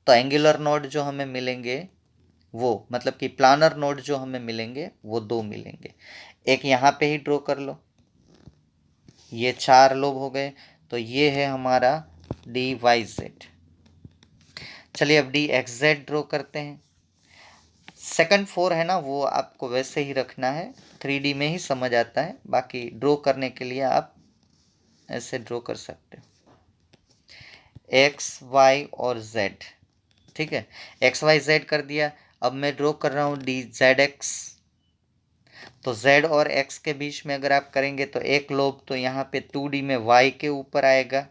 तो एंगुलर नोड जो हमें मिलेंगे वो, मतलब कि प्लानर नोड जो हमें मिलेंगे वो 2 मिलेंगे। एक यहाँ पे ही ड्रॉ कर लो, ये 4 लोब हो गए, तो ये है हमारा डी वाई जेड। चलिए अब डी एक्स जेड ड्रॉ करते हैं। सेकंड 4 है ना, वो आपको वैसे ही रखना है, 3D में ही समझ आता है। बाकी ड्रॉ करने के लिए आप ऐसे ड्रॉ कर सकते हो, एक्स वाई और जेड। ठीक है, एक्स वाई जेड कर दिया। अब मैं ड्रॉ कर रहा हूँ डी जेड एक्स। तो z और x के बीच में अगर आप करेंगे तो एक लोब तो यहाँ पे 2D में y के ऊपर आएगा।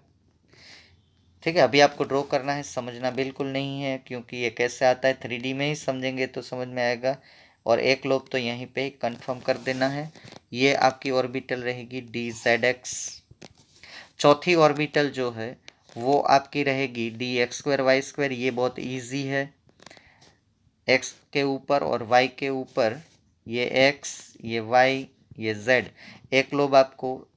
ठीक है, अभी आपको ड्रॉ करना है, समझना बिल्कुल नहीं है क्योंकि ये कैसे आता है, 3D में ही समझेंगे तो समझ में आएगा। और एक लोब तो यहीं पे कंफर्म कर देना है। ये आपकी ऑर्बिटल रहेगी डी जेड एक्स। चौथी ऑर्बिटल जो है वो आपकी रहेगी d x square y square. ये बहुत ईजी है, x के ऊपर और y के ऊपर, ये x ये y ये Z। एक लोब आपको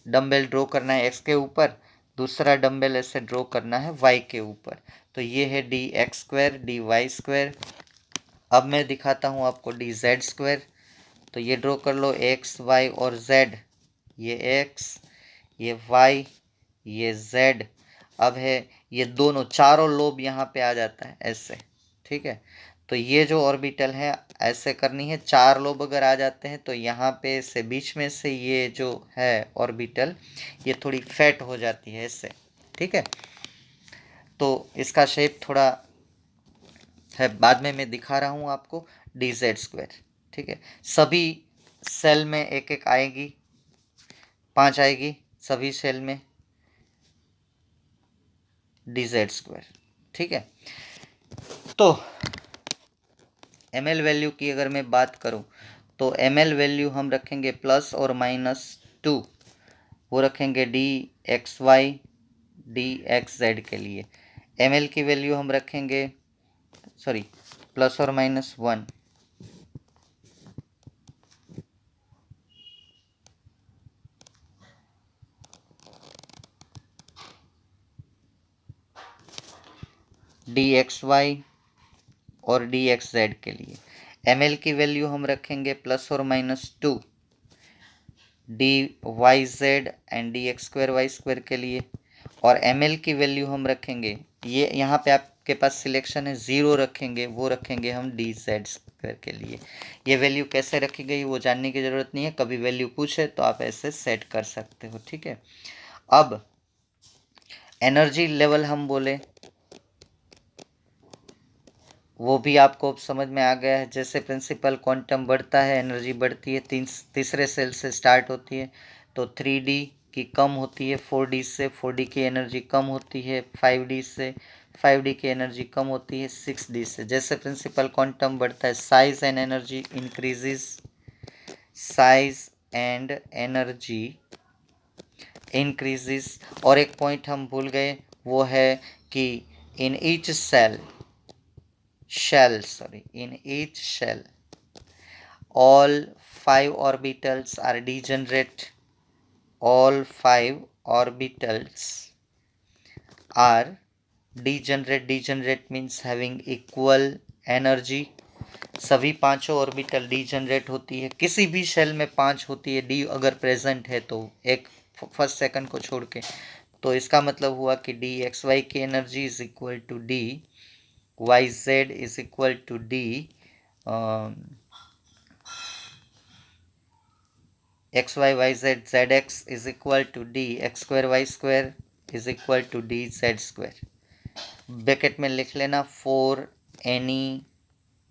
डंबल ड्रॉ करना है x के ऊपर, दूसरा डंबल ऐसे ड्रॉ करना है y के ऊपर। तो ये है dx² dy²। अब मैं दिखाता हूँ आपको dz²। तो ये ड्रॉ कर लो x y और z, ये x, ये y, ये z। अब है ये दोनों चारों लोब यहाँ पे आ जाता है ऐसे, ठीक है। तो ये जो ऑर्बिटल है ऐसे करनी है, चार लोब अगर आ जाते हैं तो यहाँ पे से बीच में से ये जो है ऑर्बिटल ये थोड़ी फैट हो जाती है ऐसे, ठीक है। तो इसका शेप थोड़ा है, बाद में मैं दिखा रहा हूँ आपको। dz², ठीक है। सभी सेल में एक एक आएगी, 5 आएगी सभी सेल में dz², ठीक है। तो ml वैल्यू की अगर मैं बात करूं तो ml वैल्यू हम रखेंगे +or-2, वो रखेंगे dxy dxz के लिए। ml की वैल्यू हम रखेंगे +or-1, dxy और dxz के लिए। ml की वैल्यू हम रखेंगे +or-2 dyz एंड dx²y² के लिए। और ml की वैल्यू हम रखेंगे, ये यहाँ पे आपके पास सिलेक्शन है, 0 रखेंगे, वो रखेंगे हम dz² के लिए। ये वैल्यू कैसे रखी गई वो जानने की ज़रूरत नहीं है, कभी वैल्यू पूछे तो आप ऐसे सेट कर सकते हो, ठीक है। अब एनर्जी लेवल हम बोले, वो भी आपको अब समझ में आ गया है। जैसे प्रिंसिपल क्वांटम बढ़ता है एनर्जी बढ़ती है, तीसरे सेल से स्टार्ट होती है। तो 3D की कम होती है 4D से, 4D की एनर्जी कम होती है 5D से, 5D की एनर्जी कम होती है 6D से। जैसे प्रिंसिपल क्वांटम बढ़ता है size and energy increases, size and energy increases. और एक पॉइंट हम भूल गए, वो है कि in each in each shell all 5 orbitals are degenerate. All 5 orbitals are degenerate means having equal energy। सभी पांचों ऑर्बिटल डीजनरेट होती है, किसी भी शेल में 5 होती है, डी अगर प्रेजेंट है तो एक फर्स्ट सेकंड को छोड़ के। तो इसका मतलब हुआ कि डी एक्स वाई की energy is equal to d y z is equal to d x y y z z x is equal to d x² y² is equal to d z²। Bracket में लिख लेना for any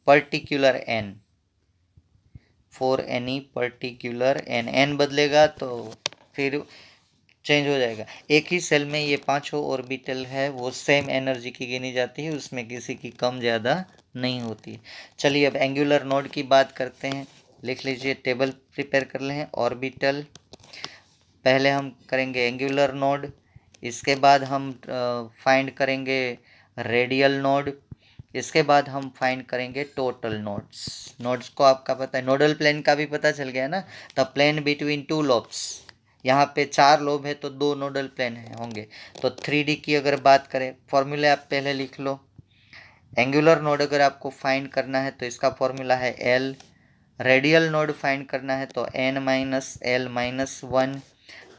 particular n, for any particular n, n बदलेगा तो फिर change हो जाएगा। एक ही cell में ये पांचों ऑर्बिटल है वो सेम एनर्जी की गिनी जाती है, उसमें किसी की कम ज़्यादा नहीं होती। चलिए अब एंगुलर नोड की बात करते हैं। लिख लीजिए, टेबल प्रिपेयर कर लें। ऑर्बिटल पहले हम करेंगे एंगुलर नोड, इसके बाद हम फाइंड करेंगे रेडियल नोड, इसके बाद हम फाइंड करेंगे टोटल नोड्स। नोड्स को आपका पता है, नोडल प्लेन का भी पता चल गया ना, the plane between two lobes. यहाँ पे 4 लोब है तो 2 नोडल प्लेन होंगे। तो 3D की अगर बात करें, फॉर्मूले आप पहले लिख लो। एंगुलर नोड अगर आपको फाइंड करना है तो इसका फॉर्मूला है L। रेडियल नोड फाइंड करना है तो n-l-1।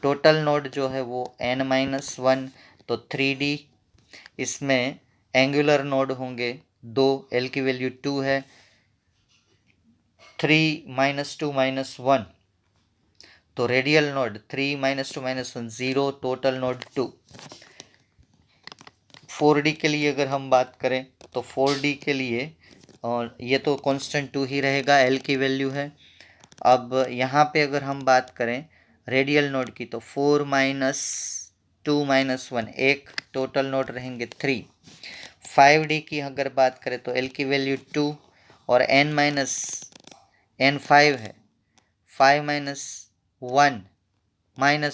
टोटल नोड जो है वो n-1। तो 3D इसमें एंगुलर नोड होंगे 2, L की वैल्यू 2 है, 3 - 2 - 1। तो radial node 3 - 2 - 1 0, total node 2। 4D के लिए अगर हम बात करें तो 4D के लिए, और ये तो कांस्टेंट 2 ही रहेगा, L की वैल्यू है। अब यहाँ पे अगर हम बात करें रेडियल नोड की तो 4 - 2 - 1 एक, टोटल नोड रहेंगे 3। 5D की अगर बात करें तो L की वैल्यू 2 और n 5 है, 5 - 1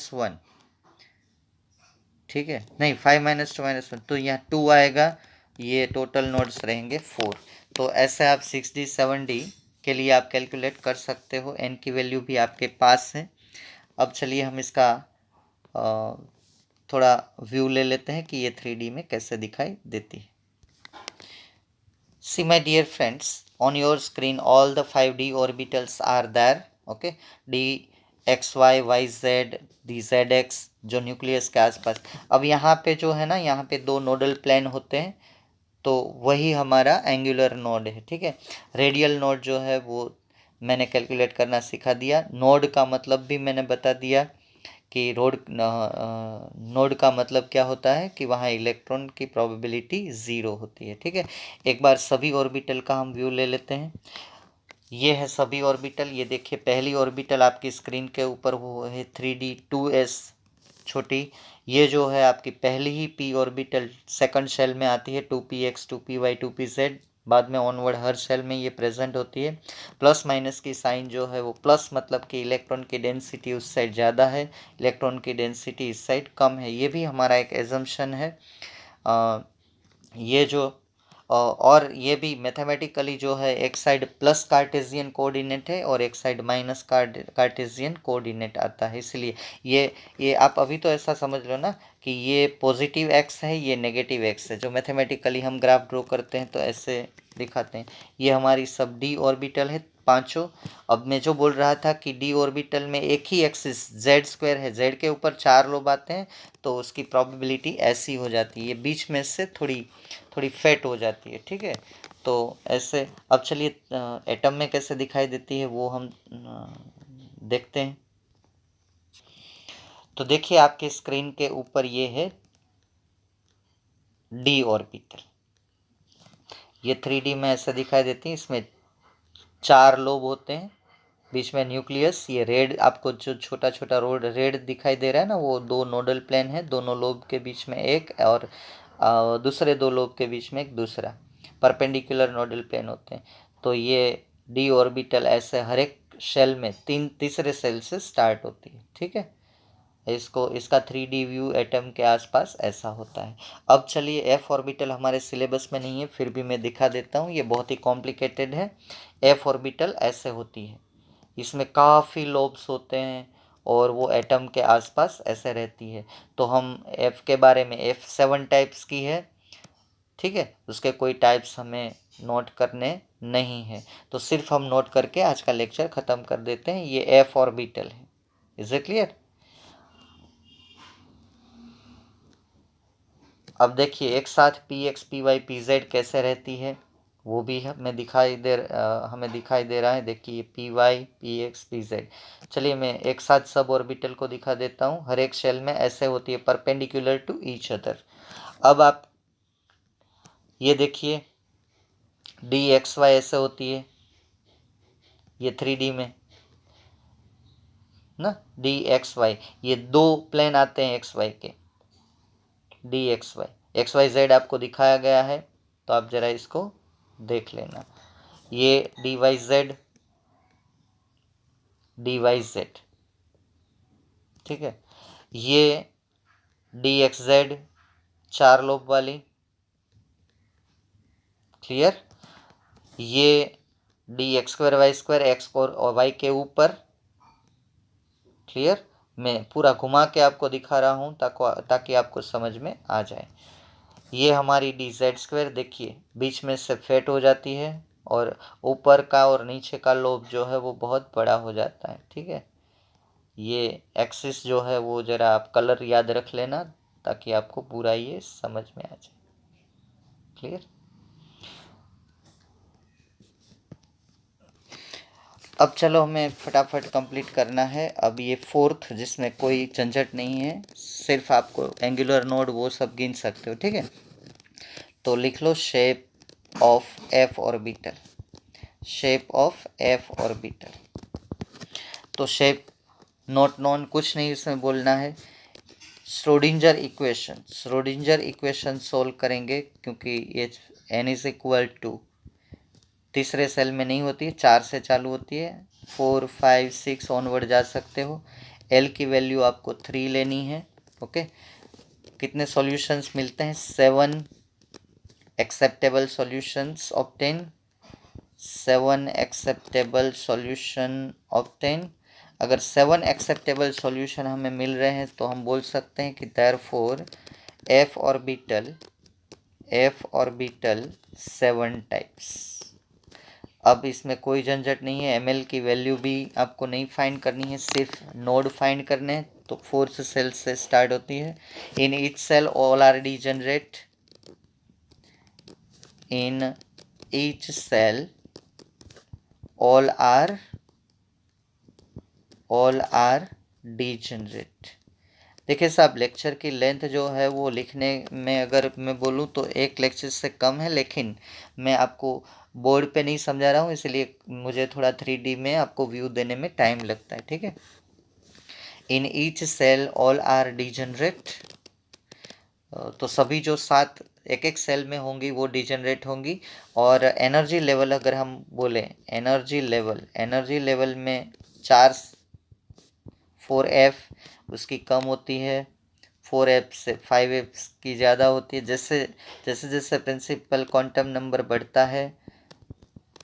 - 1, ठीक है, नहीं 5 - 2 - 1 तो यहाँ 2 आएगा, ये टोटल नोड्स रहेंगे 4। तो ऐसे आप 6D 7D के लिए आप कैलकुलेट कर सकते हो, n की वैल्यू भी आपके पास है। अब चलिए हम इसका थोड़ा व्यू ले लेते हैं कि ये 3D में कैसे दिखाई देती है। See my dear friends, on your screen all the 5D orbitals are there, okay, d x y y z d z x जो न्यूक्लियस के आसपास। अब यहाँ पे जो है ना, यहाँ पे दो नोडल प्लेन होते हैं, तो वही हमारा एंगुलर नोड है, ठीक है। रेडियल नोड जो है वो मैंने कैलकुलेट करना सिखा दिया। नोड का मतलब भी मैंने बता दिया कि नोड का मतलब क्या होता है कि वहाँ इलेक्ट्रॉन की प्रोबेबिलिटी ज़ीरो होती है, ठीक है। एक बार सभी ऑर्बिटल का हम व्यू ले लेते हैं। ये है सभी ऑर्बिटल। ये देखिए पहली ऑर्बिटल आपकी स्क्रीन के ऊपर वो है 3D 2s छोटी। ये जो है आपकी पहली ही p ऑर्बिटल सेकंड शेल में आती है, 2px 2py 2pz। बाद में ऑनवर्ड हर शेल में ये प्रेजेंट होती है। प्लस माइनस की साइन जो है वो प्लस मतलब कि इलेक्ट्रॉन की डेंसिटी उस साइड ज़्यादा है, इलेक्ट्रॉन की डेंसिटी इस साइड कम है। ये भी हमारा एक एजम्पशन है। ये जो और ये भी मैथमेटिकली जो है एक साइड प्लस कार्टेशियन कोऑर्डिनेट है और एक साइड माइनस कार्टेशियन कोऑर्डिनेट आता है। इसलिए ये आप अभी तो ऐसा समझ लो ना कि ये पॉजिटिव एक्स है, ये नेगेटिव एक्स है। जो मैथमेटिकली हम ग्राफ ड्रॉ करते हैं तो ऐसे दिखाते हैं। ये हमारी सब डी ऑर्बिटल है पांचों। अब मैं जो बोल रहा था कि डी ऑर्बिटल में एक ही एक्सिस जेड स्क्वायर है, जेड के ऊपर 4 लोब आते हैं, तो उसकी प्रोबेबिलिटी ऐसी हो जाती है, ये बीच में से थोड़ी थोड़ी फेट हो जाती है, ठीक है। तो ऐसे अब चलिए एटम में कैसे दिखाई देती है वो हम देखते हैं। तो देखिए आपके स्क्रीन के ऊपर ये है डी ऑर्बिटल। ये 3D में ऐसे दिखाई देती है। इसमें 4 लोब होते हैं, बीच में न्यूक्लियस। ये रेड आपको जो छोटा छोटा रोड रेड दिखाई दे रहा है ना, वो दो नोडल प्लेन है, दोनों लोब के बीच में एक और दूसरे दो लोब के बीच में एक दूसरा परपेंडिकुलर नोडल प्लेन होते हैं। तो ये डी ऑर्बिटल ऐसे हर एक शेल में तीसरे सेल से स्टार्ट होती है, ठीक है। इसका 3D व्यू एटम के आसपास ऐसा होता है। अब चलिए एफ ऑर्बिटल हमारे सिलेबस में नहीं है, फिर भी मैं दिखा देता हूँ, ये बहुत ही कॉम्प्लिकेटेड है। एफ ऑर्बिटल ऐसे होती है, इसमें काफ़ी लोब्स होते हैं और वो एटम के आसपास ऐसे रहती है। तो हम एफ के बारे में, एफ 7 टाइप्स की है, ठीक है। उसके कोई टाइप्स हमें नोट करने नहीं है, तो सिर्फ हम नोट करके आज का लेक्चर ख़त्म कर देते हैं। ये एफ ऑर्बिटल है। Is it clear? अब देखिए एक साथ p x p y p z कैसे रहती है वो भी हमें दिखाई दे रहा है। देखिए p y p x p z. चलिए मैं एक साथ सब ऑर्बिटल को दिखा देता हूँ। हर एक शेल में ऐसे होती है, परपेंडिकुलर टू ईच अदर। अब आप ये देखिए डी एक्स वाई ऐसे होती है, ये 3D में ना, डी एक्स वाई। ये दो प्लेन आते हैं एक्स वाई के, डी एक्स वाई जेड आपको दिखाया गया है, तो आप जरा इसको देख लेना। ये d y z, d y z, ठीक है। ये डी एक्स जेड 4 लोब वाली, क्लियर। ये d x square y square, x और वाई के ऊपर, क्लियर। मैं पूरा घुमा के आपको दिखा रहा हूँ ताकि आपको समझ में आ जाए। ये हमारी डी जेड स्क्वायर, देखिए बीच में से फेट हो जाती है और ऊपर का और नीचे का लोब जो है वो बहुत बड़ा हो जाता है, ठीक है। ये एक्सिस जो है वो ज़रा आप कलर याद रख लेना ताकि आपको पूरा ये समझ में आ जाए, क्लियर। अब चलो हमें फटाफट कंप्लीट करना है। अब ये फोर्थ जिसमें कोई झंझट नहीं है, सिर्फ आपको एंगुलर नोड वो सब गिन सकते हो, ठीक है। तो लिख लो shape of f orbital, shape of f orbital. तो शेप नॉट नोन, कुछ नहीं इसमें बोलना है। श्रोडिंजर इक्वेशन सोल्व करेंगे क्योंकि ये n इज इक्वल टू तीसरे सेल में नहीं होती है, 4 से चालू होती है, 4 5 6 ऑनवर्ड जा सकते हो। L की वैल्यू आपको 3 लेनी है, ओके। कितने सॉल्यूशंस मिलते हैं? 7 acceptable solutions obtain, 7 acceptable solution obtain. अगर 7 एक्सेप्टेबल सॉल्यूशन हमें मिल रहे हैं तो हम बोल सकते हैं कि देयरफॉर एफ ऑर्बिटल 7 टाइप्स। अब इसमें कोई झंझट नहीं है, ml की वैल्यू भी आपको नहीं फाइंड करनी है, सिर्फ नोड फाइंड करने हैं। तो 4th सेल से स्टार्ट होती है। In each shell all are degenerate, in each shell all are degenerate. देखिए साहब, लेक्चर की लेंथ जो है वो लिखने में अगर मैं बोलूँ तो एक लेक्चर से कम है, लेकिन मैं आपको बोर्ड पे नहीं समझा रहा हूँ, इसलिए मुझे थोड़ा 3D में आपको व्यू देने में टाइम लगता है, ठीक है। In each shell all are degenerate, तो सभी जो 7 एक सेल में होंगी वो डिजनरेट होंगी। और एनर्जी लेवल अगर हम बोलें, एनर्जी लेवल में 4F उसकी कम होती है, 4F से 5F की ज़्यादा होती है। जैसे जैसे प्रिंसिपल क्वांटम नंबर बढ़ता है,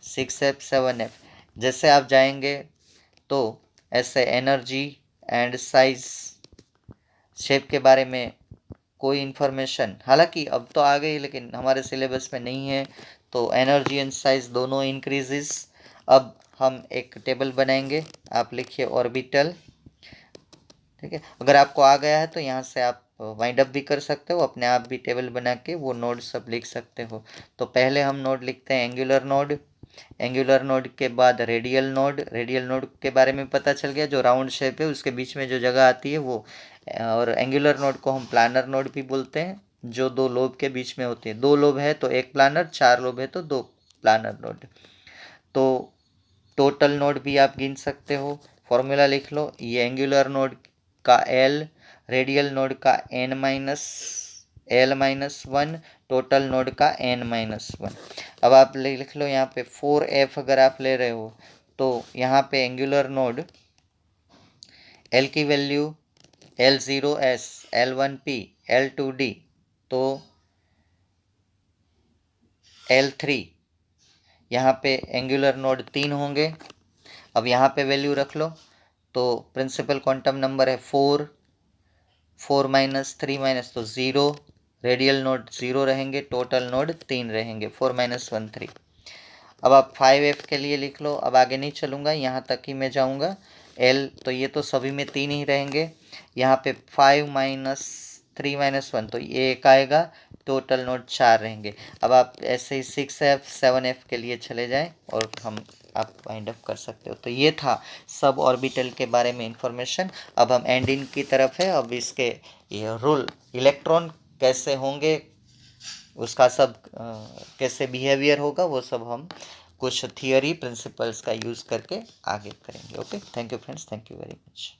6F 7F जैसे आप जाएंगे तो ऐसे एनर्जी एंड साइज शेप के बारे में कोई इन्फॉर्मेशन, हालांकि अब तो आ गई लेकिन हमारे सिलेबस में नहीं है। तो एनर्जी एंड साइज दोनों इंक्रीजेस। अब हम एक टेबल बनाएंगे, आप लिखिए ऑर्बिटल, ठीक है। अगर आपको आ गया है तो यहाँ से आप वाइंड अप भी कर सकते हो, अपने आप भी टेबल बना के वो नोड सब लिख सकते हो। तो पहले हम नोड लिखते हैं एंगुलर नोड के बाद रेडियल नोड के बारे में पता चल गया, जो राउंड शेप है उसके बीच में जो जगह आती है वो। और एंगुलर नोड को हम प्लानर नोड भी बोलते हैं, जो 2 लोब के बीच में होती है। 2 लोब है तो 1 प्लानर, 4 लोब है तो 2 प्लानर नोड। तो टोटल नोड भी आप गिन सकते हो, फॉर्मूला लिख लो। ये एंगुलर नोड का L, रेडियल नोड का L-1, टोटल नोड का N-1। अब आप लिख लो यहाँ पे 4F अगर आप ले रहे हो तो यहाँ पे एंगुलर नोड L की वैल्यू L0S, L1P, L2D, तो L3, यहाँ पे एंगुलर नोड 3 होंगे। अब यहाँ पे वैल्यू रख लो, तो प्रिंसिपल क्वांटम नंबर है 4 - 3 तो 0, रेडियल नोड 0 रहेंगे, टोटल नोड 3 रहेंगे, 4 - 1 3। अब आप 5F के लिए लिख लो, अब आगे नहीं चलूँगा, यहाँ तक ही मैं जाऊँगा। L तो ये तो सभी में 3 ही रहेंगे, यहाँ पे 5 - 3 - 1 तो ये 1 आएगा, टोटल नोड 4 रहेंगे। अब आप ऐसे ही 6F 7F के लिए चले जाएं और आप वाइंड अप कर सकते हो। तो ये था सब ऑर्बिटल के बारे में इंफॉर्मेशन। अब हम एंडिंग की तरफ है। अब इसके ये रूल, इलेक्ट्रॉन कैसे होंगे, उसका सब कैसे बिहेवियर होगा, वो सब हम कुछ थियोरी प्रिंसिपल्स का यूज़ करके आगे करेंगे। Okay, thank you friends, thank you very much.